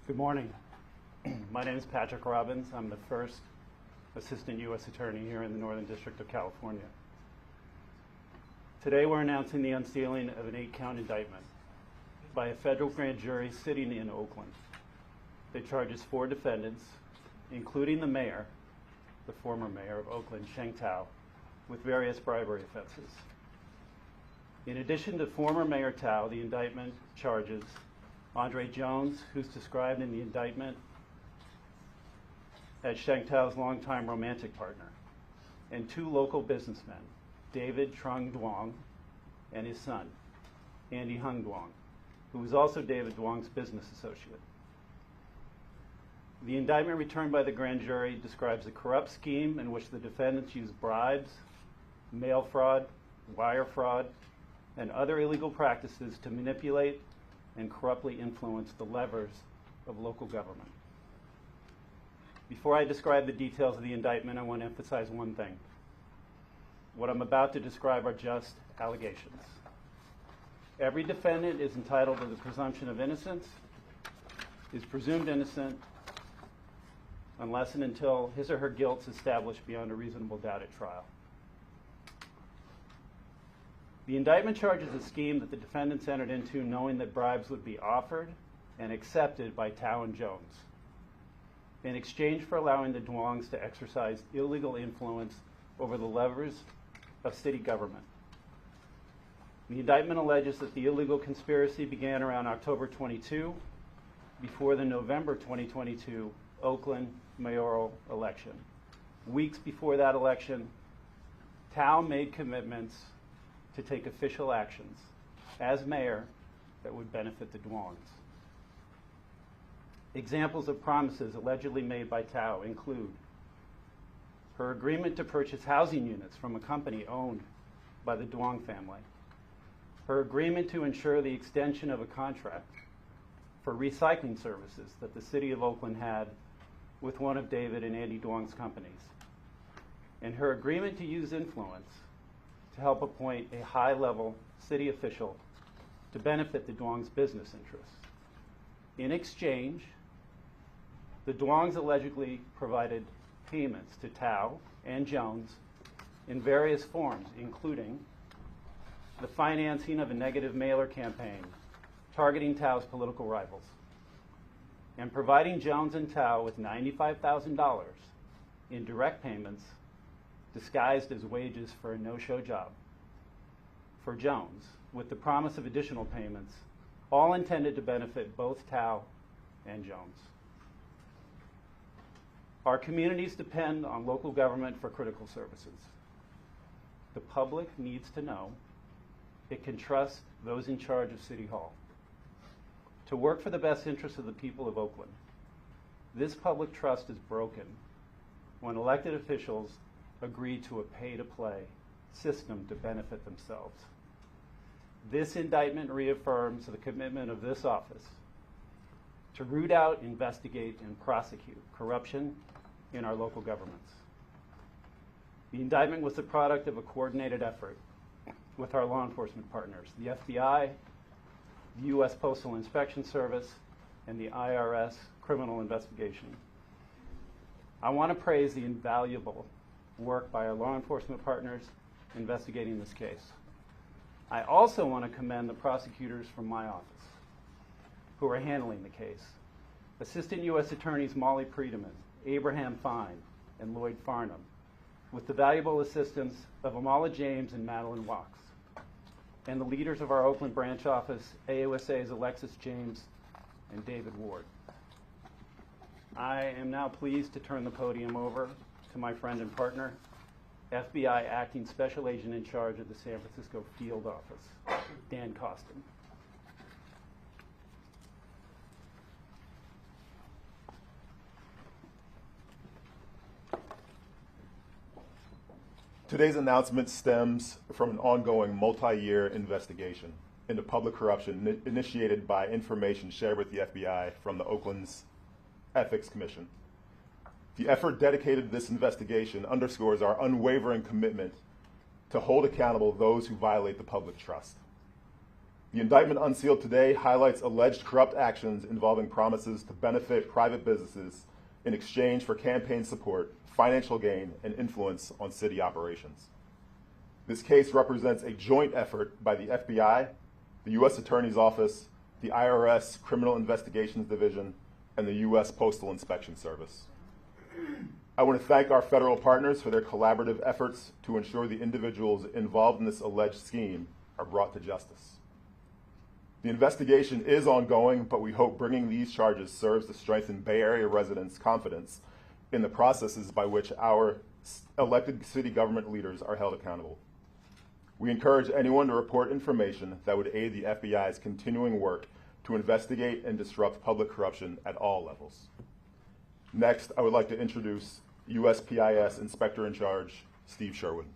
Good morning. My name is Patrick Robbins. I'm the first Assistant U.S. Attorney here in the Northern District of California. Today we're announcing the unsealing of an 8-count indictment by a federal grand jury sitting in Oakland that charges 4 defendants, including the mayor, the former mayor of Oakland, Sheng Tao, with various bribery offenses. In addition to former Mayor Tao, the indictment charges Andre Jones, who's described in the indictment as Sheng Tao's longtime romantic partner, and 2 local businessmen, David Trung Duong and his son, Andy Hung Duong, who was also David Duong's business associate. The indictment returned by the grand jury describes a corrupt scheme in which the defendants used bribes, mail fraud, wire fraud, and other illegal practices to manipulate and corruptly influence the levers of local government. Before I describe the details of the indictment, I want to emphasize one thing. What I'm about to describe are just allegations. Every defendant is entitled to the presumption of innocence, is presumed innocent, unless and until his or her guilt is established beyond a reasonable doubt at trial. The indictment charges a scheme that the defendants entered into knowing that bribes would be offered and accepted by Tao and Jones in exchange for allowing the Duongs to exercise illegal influence over the levers of city government. The indictment alleges that the illegal conspiracy began around October 22, before the November 2022 Oakland mayoral election. Weeks before that election, Tao made commitments to take official actions as mayor that would benefit the Duongs. Examples of promises allegedly made by Tao include her agreement to purchase housing units from a company owned by the Duong family, her agreement to ensure the extension of a contract for recycling services that the city of Oakland had with one of David and Andy Duong's companies, and her agreement to use influence to help appoint a high-level city official to benefit the Duong's business interests. In exchange, the Duongs allegedly provided payments to Tao and Jones in various forms, including the financing of a negative mailer campaign targeting Tao's political rivals, and providing Jones and Tao with $95,000 in direct payments disguised as wages for a no-show job for Jones, with the promise of additional payments, all intended to benefit both Tao and Jones. Our communities depend on local government for critical services. The public needs to know it can trust those in charge of City Hall to work for the best interests of the people of Oakland. This public trust is broken when elected officials agree to a pay-to-play system to benefit themselves. This indictment reaffirms the commitment of this office to root out, investigate, and prosecute corruption in our local governments. The indictment was the product of a coordinated effort with our law enforcement partners, the FBI, the U.S. Postal Inspection Service, and the IRS criminal investigation. I want to praise the invaluable work by our law enforcement partners investigating this case. I also want to commend the prosecutors from my office who are handling the case. Assistant U.S. Attorneys Molly Priedemann, Abraham Fine, and Lloyd Farnham, with the valuable assistance of Amala James and Madeline Wachs, and the leaders of our Oakland branch office, AUSA's Alexis James and David Ward. I am now pleased to turn the podium over to my friend and partner, FBI Acting Special Agent in charge of the San Francisco Field Office, Dan Costin. Today's announcement stems from an ongoing multi-year investigation into public corruption initiated by information shared with the FBI from the Oakland's Ethics Commission. The effort dedicated to this investigation underscores our unwavering commitment to hold accountable those who violate the public trust. The indictment unsealed today highlights alleged corrupt actions involving promises to benefit private businesses in exchange for campaign support, financial gain, and influence on city operations. This case represents a joint effort by the FBI, the U.S. Attorney's Office, the IRS Criminal Investigations Division, and the U.S. Postal Inspection Service. I want to thank our federal partners for their collaborative efforts to ensure the individuals involved in this alleged scheme are brought to justice. The investigation is ongoing, but we hope bringing these charges serves to strengthen Bay Area residents' confidence in the processes by which our elected city government leaders are held accountable. We encourage anyone to report information that would aid the FBI's continuing work to investigate and disrupt public corruption at all levels. Next, I would like to introduce USPIS Inspector in Charge, Steve Sherwood.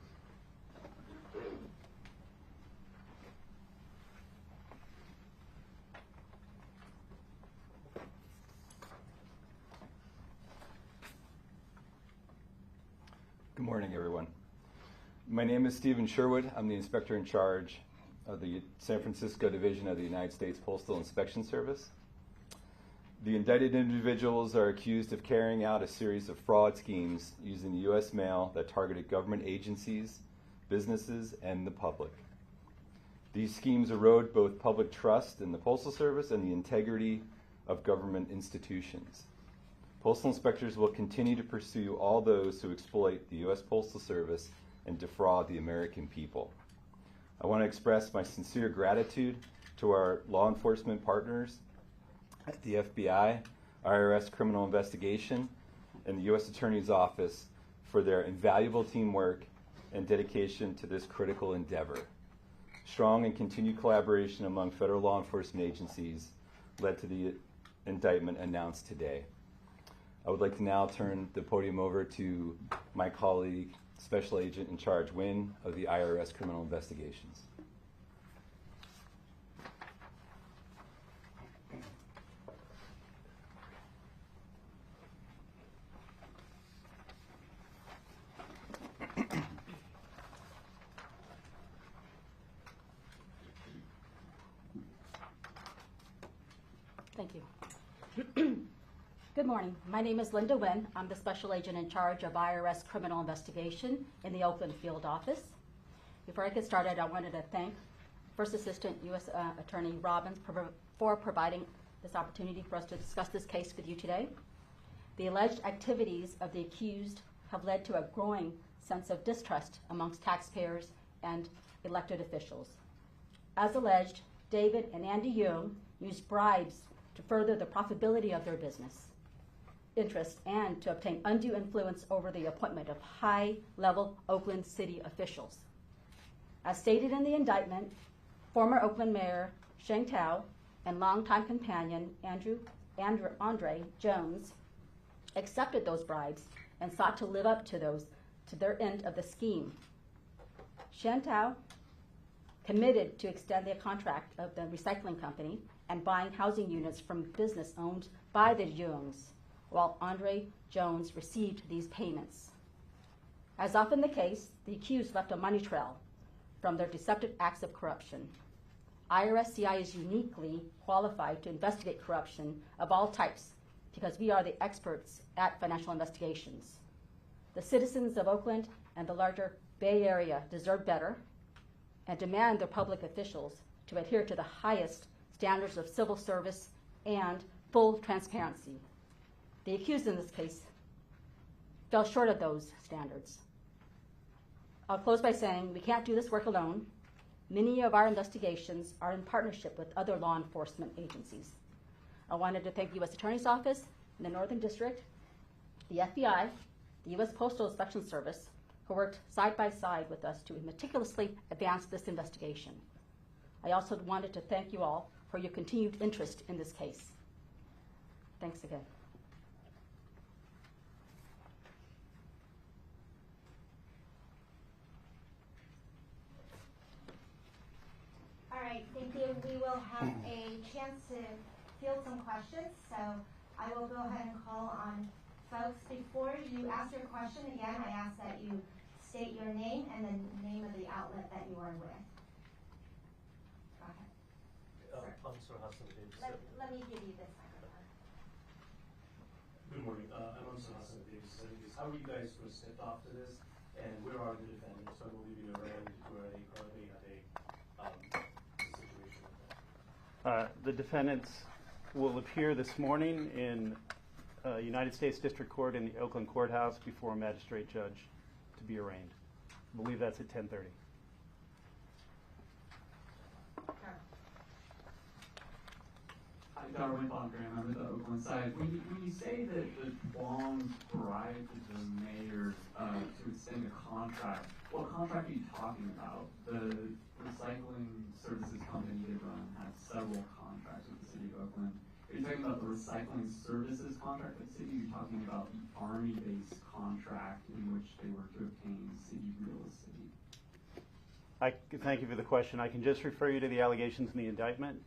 Good morning, everyone. My name is Stephen Sherwood. I'm the Inspector in Charge of the San Francisco Division of the United States Postal Inspection Service. The indicted individuals are accused of carrying out a series of fraud schemes using the U.S. mail that targeted government agencies, businesses, and the public. These schemes erode both public trust in the Postal Service and the integrity of government institutions. Postal inspectors will continue to pursue all those who exploit the U.S. Postal Service and defraud the American people. I want to express my sincere gratitude to our law enforcement partners at the FBI, IRS Criminal Investigation, and the U.S. Attorney's Office for their invaluable teamwork and dedication to this critical endeavor. Strong and continued collaboration among federal law enforcement agencies led to the indictment announced today. I would like to now turn the podium over to my colleague, Special Agent in Charge Wynn of the IRS Criminal Investigations. Thank you. Good morning. My name is Linda Wynn. I'm the Special Agent in Charge of IRS Criminal Investigation in the Oakland Field Office. Before I get started, I wanted to thank First Assistant U.S. Attorney Robbins for providing this opportunity for us to discuss this case with you today. The alleged activities of the accused have led to a growing sense of distrust amongst taxpayers and elected officials. As alleged, David and Andy Young used bribes to further the profitability of their business interests and to obtain undue influence over the appointment of high-level Oakland City officials. As stated in the indictment, former Oakland Mayor Sheng Tao and longtime companion Andre Jones accepted those bribes and sought to live up to their end of the scheme. Sheng Tao committed to extend the contract of the recycling company and buying housing units from business owned by the Youngs, while Andre Jones received these payments. As often the case, the accused left a money trail from their deceptive acts of corruption. IRS CI is uniquely qualified to investigate corruption of all types because we are the experts at financial investigations. The citizens of Oakland and the larger Bay Area deserve better and demand their public officials to adhere to the highest standards of civil service and full transparency. The accused in this case fell short of those standards. I'll close by saying we can't do this work alone. Many of our investigations are in partnership with other law enforcement agencies. I wanted to thank the U.S. Attorney's Office in the Northern District, the FBI, the U.S. Postal Inspection Service, who worked side by side with us to meticulously advance this investigation. I also wanted to thank you all for your continued interest in this case. Thanks again. All right, thank you. We will have a chance to field some questions, so I will go ahead and call on folks. Before you ask your question, again, I ask that you state your name and the name of the outlet that you are with. Go ahead. Hassan Davis. Let me give you this microphone. Good morning. I'm Hassan Davis. How are you guys going to step after this? And where are the defendants? When will you be around? Where are they currently? Are they situation like that? The defendants will appear this morning in United States District Court in the Oakland Courthouse before a magistrate judge to be arraigned. I believe that's at 10:30. Hi, Darwin Bongram. I'm with the Oakland side. When you say that the Duongs bribed the mayor to extend a contract, what contract are you talking about? The recycling services company they run has several contracts with the city of Oakland. Are you talking about the recycling services contract with the city? You're talking about the Army-based contract in which they were to obtain city real estate. Thank you for the question. I can just refer you to the allegations in the indictment,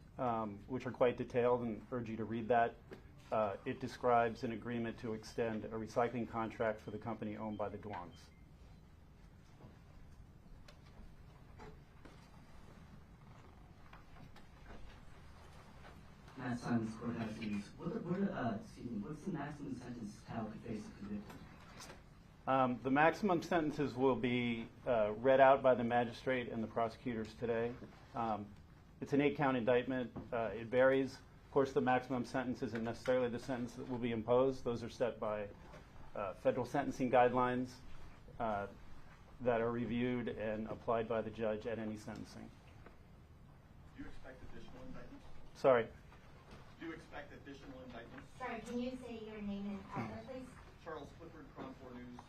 which are quite detailed, and urge you to read that. It describes an agreement to extend a recycling contract for the company owned by the Duongs. Last time this court has these, what's the maximum sentence Kyle could face if convicted? The maximum sentences will be read out by the magistrate and the prosecutors today. It's an 8-count indictment. It varies. Of course, the maximum sentence isn't necessarily the sentence that will be imposed. Those are set by federal sentencing guidelines that are reviewed and applied by the judge at any sentencing. Do you expect additional indictments? Sorry. Do you expect additional indictments? Sorry, can you say your name and address, please? Charles Clifford, Crown 4 News.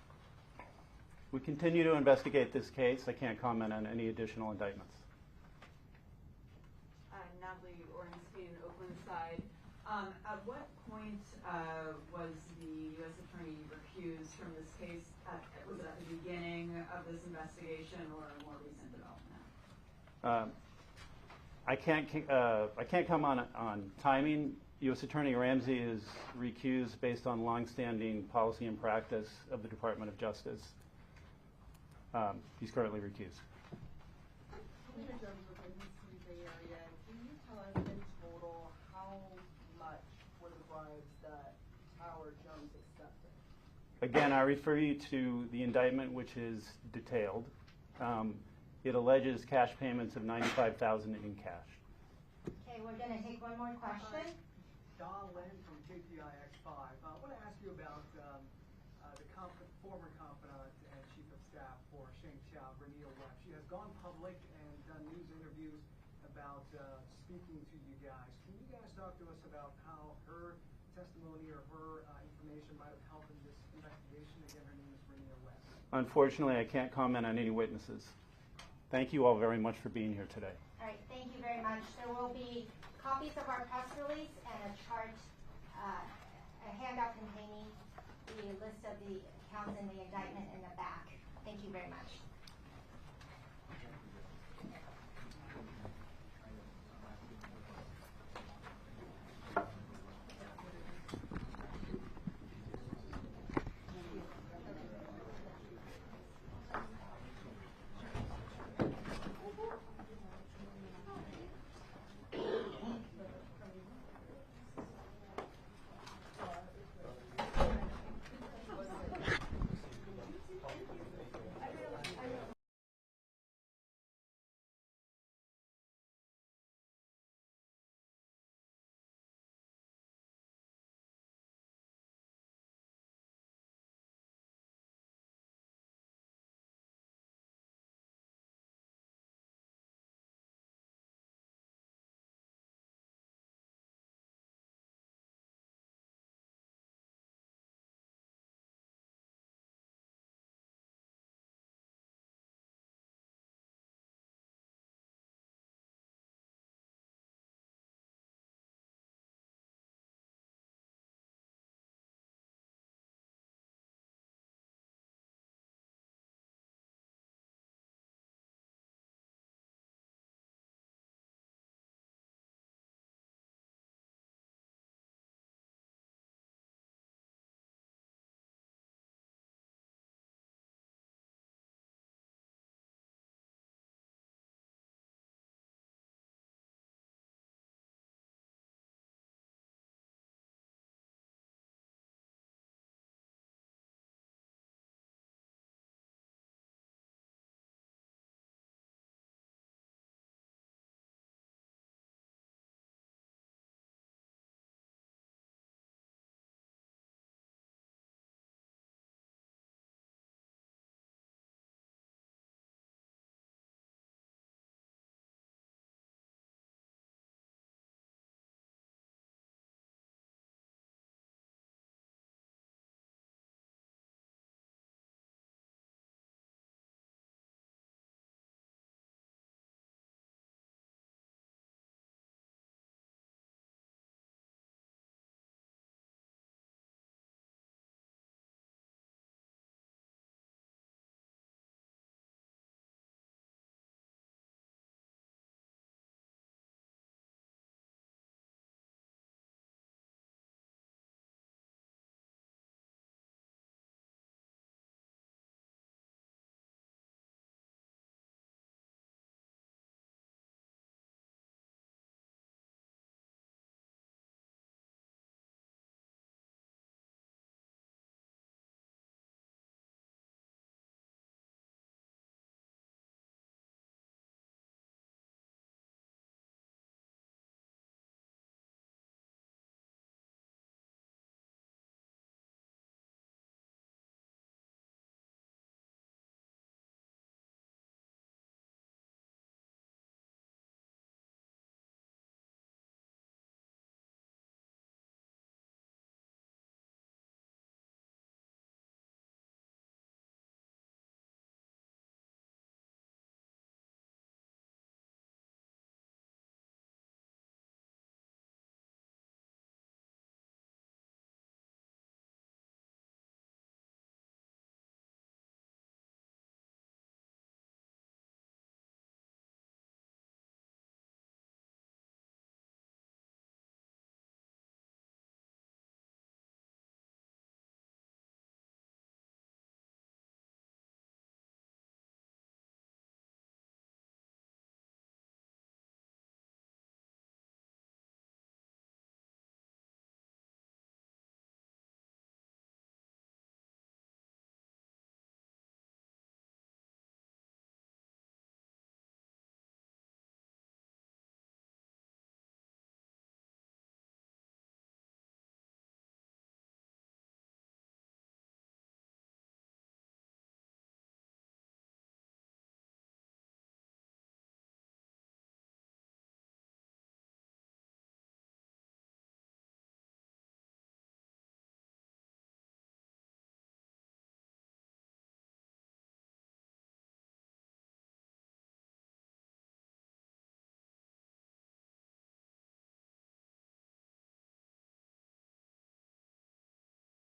We continue to investigate this case. I can't comment on any additional indictments. Natalie Ornstein, Oakland side. At what point was the U.S. Attorney recused from this case? Was it at the beginning of this investigation or a more recent development? I can't comment on timing. U.S. Attorney Ramsey is recused based on longstanding policy and practice of the Department of Justice. He's currently recused. In terms of the East Bay area, can you tell us in total how much were the bribes that Howard Jones accepted? Again, I refer you to the indictment, which is detailed. It alleges cash payments of $95,000 in cash. Okay, we're going to take one more question. Don Lynn from KTVU. I want to ask you about the former confidant and chief of staff for Sheng Xiao, Renea Webb. She has gone public and done news interviews about speaking to you guys. Can you guys talk to us about how her testimony or her information might have helped in this investigation? Again, her name is Renea Webb. Unfortunately, I can't comment on any witnesses. Thank you all very much for being here today. All right, thank you very much. There will be copies of our press release and a chart, a handout containing the list of the counts in the indictment in the back. Thank you very much.